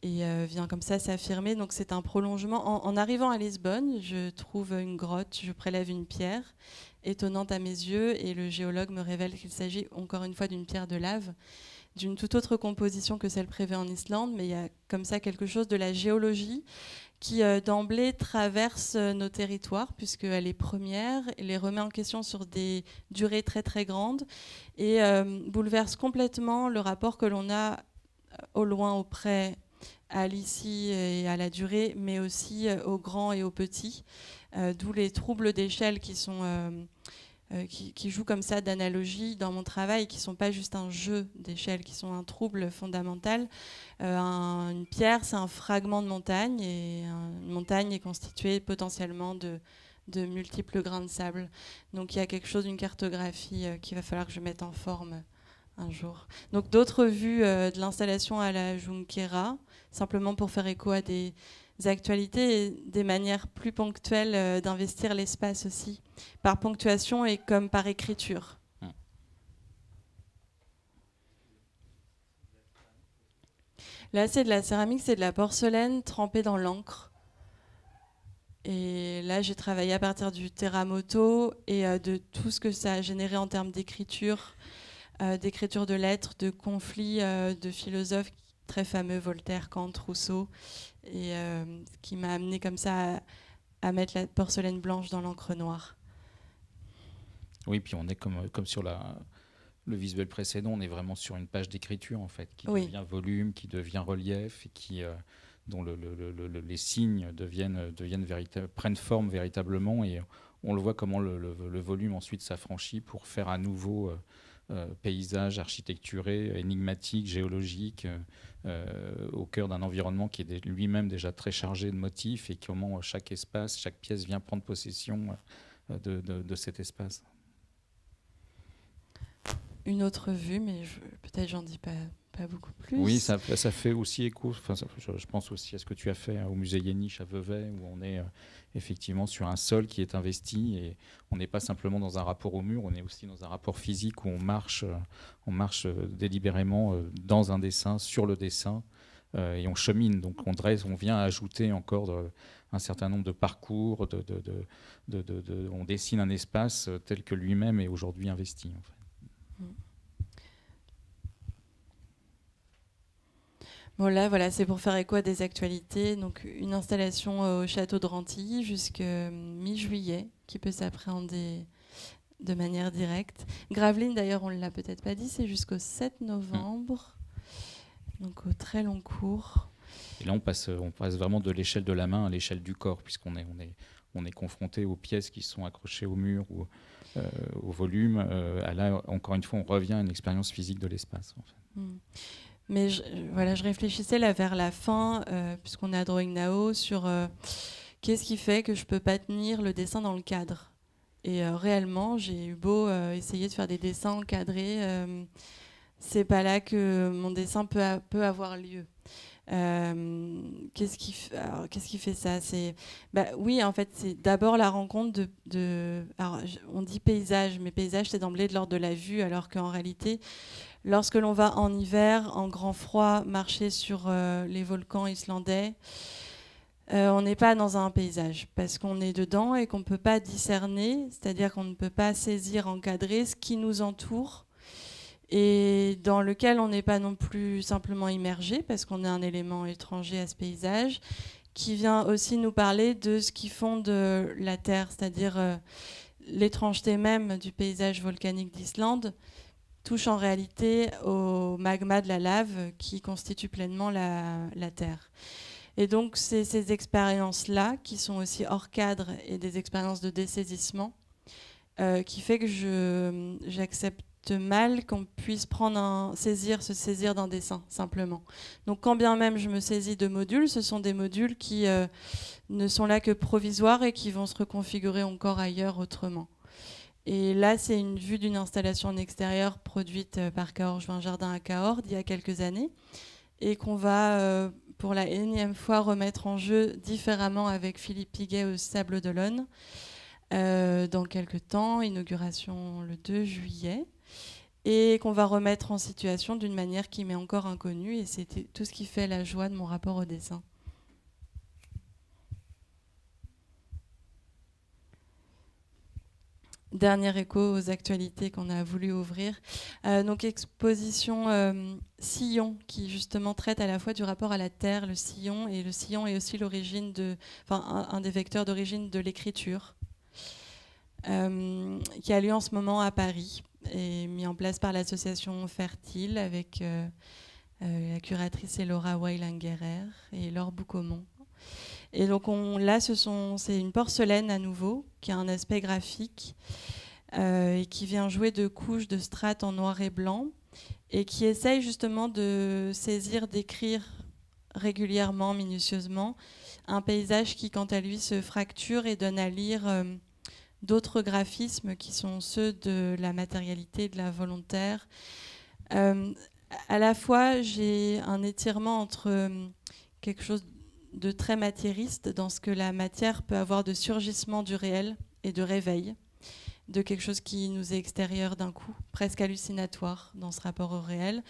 et vient comme ça s'affirmer. Donc c'est un prolongement. En arrivant à Lisbonne, je trouve une grotte, je prélève une pierre étonnante à mes yeux, et le géologue me révèle qu'il s'agit encore une fois d'une pierre de lave, d'une toute autre composition que celle prévue en Islande, mais il y a comme ça quelque chose de la géologie qui d'emblée traverse nos territoires, puisqu'elle est première, et les remet en question sur des durées très très grandes, et bouleverse complètement le rapport que l'on a au loin, au près, à l'ici et à la durée, mais aussi au grand et au petit, d'où les troubles d'échelle qui sont qui jouent comme ça d'analogie dans mon travail, qui ne sont pas juste un jeu d'échelle, qui sont un trouble fondamental. Une pierre, c'est un fragment de montagne, et une montagne est constituée potentiellement de multiples grains de sable. Donc il y a quelque chose, une cartographie qu'il va falloir que je mette en forme un jour. Donc d'autres vues de l'installation à la Junquera, simplement pour faire écho à des actualités et des manières plus ponctuelles d'investir l'espace aussi, par ponctuation et comme par écriture. Là, c'est de la céramique, c'est de la porcelaine trempée dans l'encre. Et là, j'ai travaillé à partir du terramoto et de tout ce que ça a généré en termes d'écriture de lettres, de conflits de philosophes très fameux, Voltaire, Kant, Rousseau, et ce qui m'a amené comme ça à mettre la porcelaine blanche dans l'encre noire. Oui, puis on est comme sur le visuel précédent, on est vraiment sur une page d'écriture en fait, qui devient volume, qui devient relief, et dont les signes prennent forme véritablement, et on le voit comment le volume ensuite s'affranchit pour faire à nouveau paysage architecturé, énigmatique, géologique, au cœur d'un environnement qui est lui-même déjà très chargé de motifs, et comment chaque espace, chaque pièce vient prendre possession de cet espace. Une autre vue, mais peut-être j'en dis pas beaucoup plus. Oui, ça fait aussi écho. Enfin, je pense aussi à ce que tu as fait au musée Yéniche à Vevey, où on est effectivement sur un sol qui est investi, et on n'est pas simplement dans un rapport au mur, on est aussi dans un rapport physique où on marche délibérément dans un dessin, sur le dessin, et on chemine. Donc on vient ajouter encore un certain nombre de parcours, on dessine un espace tel que lui-même est aujourd'hui investi, en fait. Bon, là, voilà, c'est pour faire écho à des actualités. Donc, une installation au château de Rantilly jusqu'à mi-juillet, qui peut s'appréhender de manière directe. Gravelines, d'ailleurs, on ne l'a peut-être pas dit, c'est jusqu'au 7 novembre, donc au très long cours. Et là, on passe vraiment de l'échelle de la main à l'échelle du corps, puisqu'on est confronté aux pièces qui sont accrochées au mur ou au volume. Là, encore une fois, on revient à une expérience physique de l'espace, en fait. Mais je réfléchissais là vers la fin, puisqu'on est à Drawing Now, sur qu'est-ce qui fait que je ne peux pas tenir le dessin dans le cadre. Et réellement, j'ai eu beau essayer de faire des dessins encadrés, c'est pas là que mon dessin peut avoir lieu. Qu'est-ce qui fait ça? Oui, en fait, c'est d'abord la rencontre alors, on dit paysage, mais paysage, c'est d'emblée de l'ordre de la vue, alors qu'en réalité, lorsque l'on va en hiver, en grand froid, marcher sur les volcans islandais, on n'est pas dans un paysage, parce qu'on est dedans et qu'on ne peut pas discerner, c'est-à-dire qu'on ne peut pas saisir, encadrer ce qui nous entoure, et dans lequel on n'est pas non plus simplement immergé, parce qu'on est un élément étranger à ce paysage, qui vient aussi nous parler de ce qui fonde la Terre, c'est-à-dire l'étrangeté même du paysage volcanique d'Islande touche en réalité au magma de la lave qui constitue pleinement la Terre. Et donc c'est ces expériences-là, qui sont aussi hors cadre et des expériences de dessaisissement, qui fait que j'accepte mal qu'on puisse se saisir d'un dessin, simplement. Donc quand bien même je me saisis de modules, ce sont des modules qui ne sont là que provisoires et qui vont se reconfigurer encore ailleurs autrement. Et là, c'est une vue d'une installation en extérieur produite par Cahors Juin Jardin à Cahors il y a quelques années, et qu'on va pour la énième fois remettre en jeu différemment avec Philippe Piguet au Sables d'Olonne dans quelques temps, inauguration le 2 juillet, et qu'on va remettre en situation d'une manière qui m'est encore inconnue, et c'était tout ce qui fait la joie de mon rapport au dessin. Dernier écho aux actualités qu'on a voulu ouvrir. Donc exposition Sillon, qui justement traite à la fois du rapport à la terre, le sillon, et le sillon est aussi un des vecteurs d'origine de l'écriture, qui a lieu en ce moment à Paris, et mis en place par l'association Fertile avec la curatrice Laura Weilingerer et Laure Boucaumont. Et donc là, c'est une porcelaine à nouveau, qui a un aspect graphique, et qui vient jouer de couches de strates en noir et blanc et qui essaye justement de saisir, d'écrire régulièrement, minutieusement, un paysage qui, quant à lui, se fracture et donne à lire d'autres graphismes qui sont ceux de la matérialité, de la volontaire. À la fois, j'ai un étirement entre quelque chose de très matériste dans ce que la matière peut avoir de surgissement du réel et de réveil, de quelque chose qui nous est extérieur d'un coup, presque hallucinatoire dans ce rapport au réel,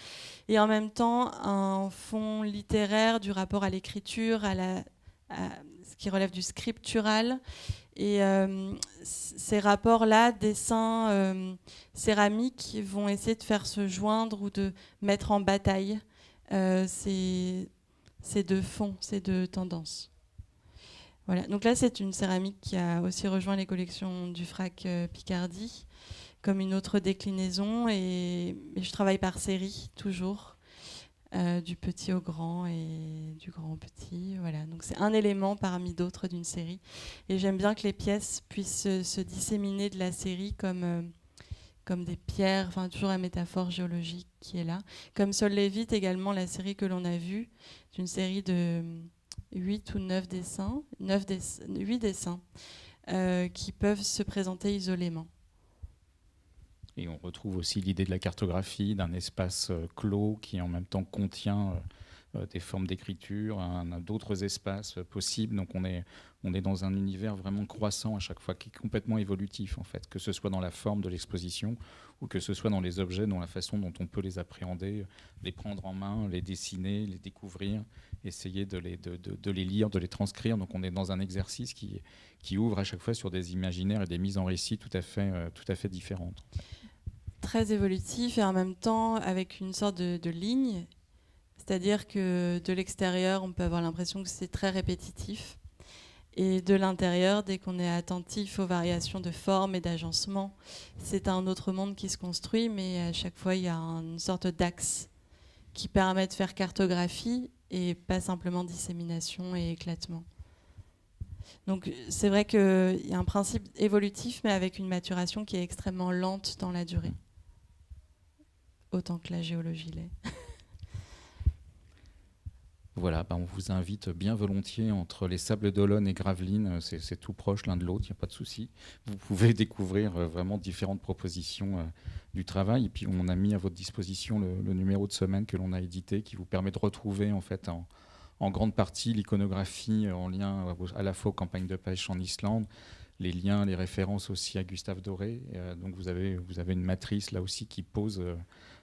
et en même temps un fond littéraire du rapport à l'écriture, à ce qui relève du scriptural. Et ces rapports-là, dessins, céramiques, vont essayer de faire se joindre ou de mettre en bataille ces deux fonds, ces deux tendances. Voilà. Donc là, c'est une céramique qui a aussi rejoint les collections du FRAC Picardie, comme une autre déclinaison. Et je travaille par série, toujours, du petit au grand et du grand au petit. Voilà. Donc c'est un élément parmi d'autres d'une série. Et j'aime bien que les pièces puissent se disséminer de la série comme des pierres, enfin toujours la métaphore géologique qui est là. Comme Sol Lévite également, la série que l'on a vue, c'est une série de 8 ou 9 dessins, 8 dessins qui peuvent se présenter isolément. Et on retrouve aussi l'idée de la cartographie, d'un espace clos qui en même temps contient des formes d'écriture, d'autres espaces possibles. Donc on est dans un univers vraiment croissant à chaque fois, qui est complètement évolutif en fait, que ce soit dans la forme de l'exposition ou que ce soit dans les objets, dans la façon dont on peut les appréhender, les prendre en main, les dessiner, les découvrir, essayer de les lire, de les transcrire. Donc on est dans un exercice qui ouvre à chaque fois sur des imaginaires et des mises en récit tout à fait différentes. Très évolutif et en même temps avec une sorte de ligne. C'est-à-dire que de l'extérieur, on peut avoir l'impression que c'est très répétitif. Et de l'intérieur, dès qu'on est attentif aux variations de forme et d'agencement, c'est un autre monde qui se construit, mais à chaque fois, il y a une sorte d'axe qui permet de faire cartographie et pas simplement dissémination et éclatement. Donc c'est vrai qu'il y a un principe évolutif, mais avec une maturation qui est extrêmement lente dans la durée. Autant que la géologie l'est. Voilà, on vous invite bien volontiers entre les Sables d'Olonne et Gravelines, c'est tout proche l'un de l'autre, il n'y a pas de souci. Vous pouvez découvrir vraiment différentes propositions du travail. Et puis on a mis à votre disposition le numéro de semaine que l'on a édité, qui vous permet de retrouver en fait en grande partie l'iconographie en lien à la fois aux campagnes de pêche en Islande, les liens, les références aussi à Gustave Doré. Donc vous avez une matrice là aussi qui pose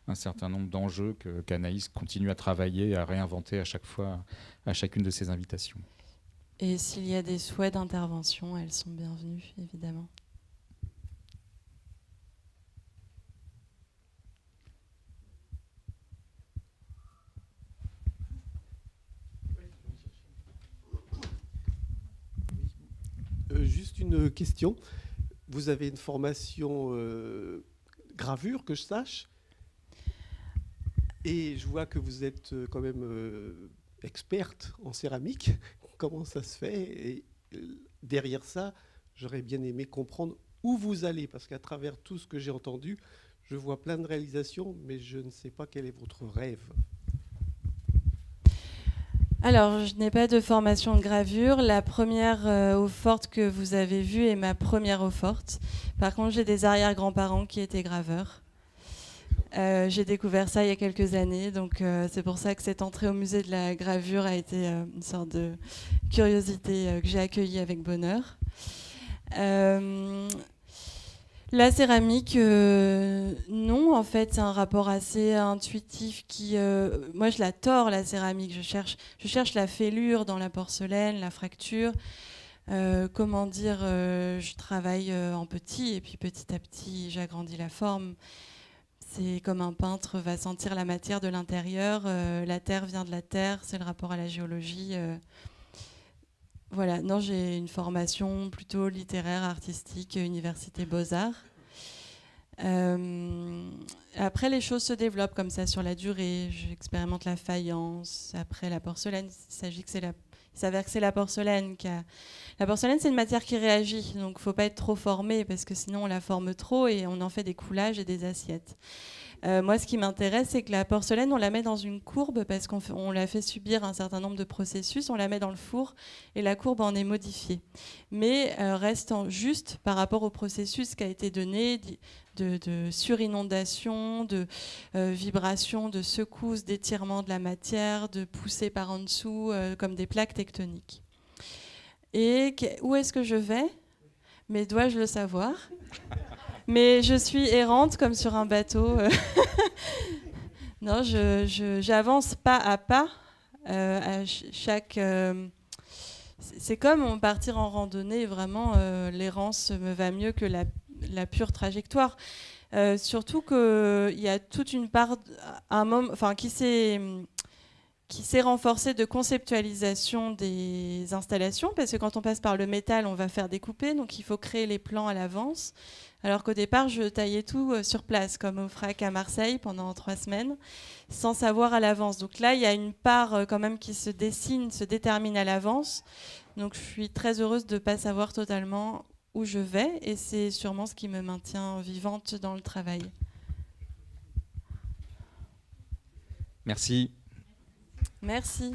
un certain nombre d'enjeux qu'Anaïs continue à travailler, à réinventer à chaque fois, à chacune de ses invitations. Et s'il y a des souhaits d'intervention, elles sont bienvenues, évidemment. Juste une question. Vous avez une formation gravure, que je sache, et je vois que vous êtes quand même experte en céramique. Comment ça se fait? Et derrière ça, j'aurais bien aimé comprendre où vous allez, parce qu'à travers tout ce que j'ai entendu, je vois plein de réalisations, mais je ne sais pas quel est votre rêve. Alors, je n'ai pas de formation de gravure. La première eau-forte que vous avez vue est ma première eau-forte. Par contre, j'ai des arrière-grands-parents qui étaient graveurs. J'ai découvert ça il y a quelques années, donc c'est pour ça que cette entrée au musée de la gravure a été une sorte de curiosité que j'ai accueillie avec bonheur. La céramique, non, en fait, c'est un rapport assez intuitif qui... moi, je la tords, la céramique. Je cherche la fêlure dans la porcelaine, la fracture. Comment dire, je travaille en petit, et puis petit à petit, j'agrandis la forme. C'est comme un peintre va sentir la matière de l'intérieur. La terre vient de la terre, c'est le rapport à la géologie. Voilà, non, j'ai une formation plutôt littéraire, artistique, université Beaux-Arts. Après, les choses se développent comme ça sur la durée. J'expérimente la faïence, après la porcelaine. Il Il s'avère que c'est la porcelaine qui a... La porcelaine, c'est une matière qui réagit, donc il ne faut pas être trop formé, parce que sinon on la forme trop et on en fait des coulages et des assiettes. Moi, ce qui m'intéresse, c'est que la porcelaine, on la met dans une courbe parce qu'on la fait subir un certain nombre de processus, on la met dans le four et la courbe en est modifiée. Mais reste juste par rapport au processus qui a été donné de surinondation, de vibration, de secousse, d'étirement de la matière, de poussée par en dessous comme des plaques tectoniques. Et où est-ce que je vais? Mais dois-je le savoir? Mais je suis errante comme sur un bateau. Non, j'avance pas à pas. À chaque, c'est comme partir en randonnée. Vraiment, l'errance me va mieux que la pure trajectoire. Surtout qu'il y a toute une part, un moment, enfin, qui s'est renforcée de conceptualisation des installations, parce que quand on passe par le métal, on va faire découper, donc il faut créer les plans à l'avance. Alors qu'au départ, je taillais tout sur place, comme au FRAC à Marseille pendant 3 semaines, sans savoir à l'avance. Donc là, il y a une part quand même qui se dessine, se détermine à l'avance. Donc je suis très heureuse de ne pas savoir totalement où je vais, et c'est sûrement ce qui me maintient vivante dans le travail. Merci. Merci.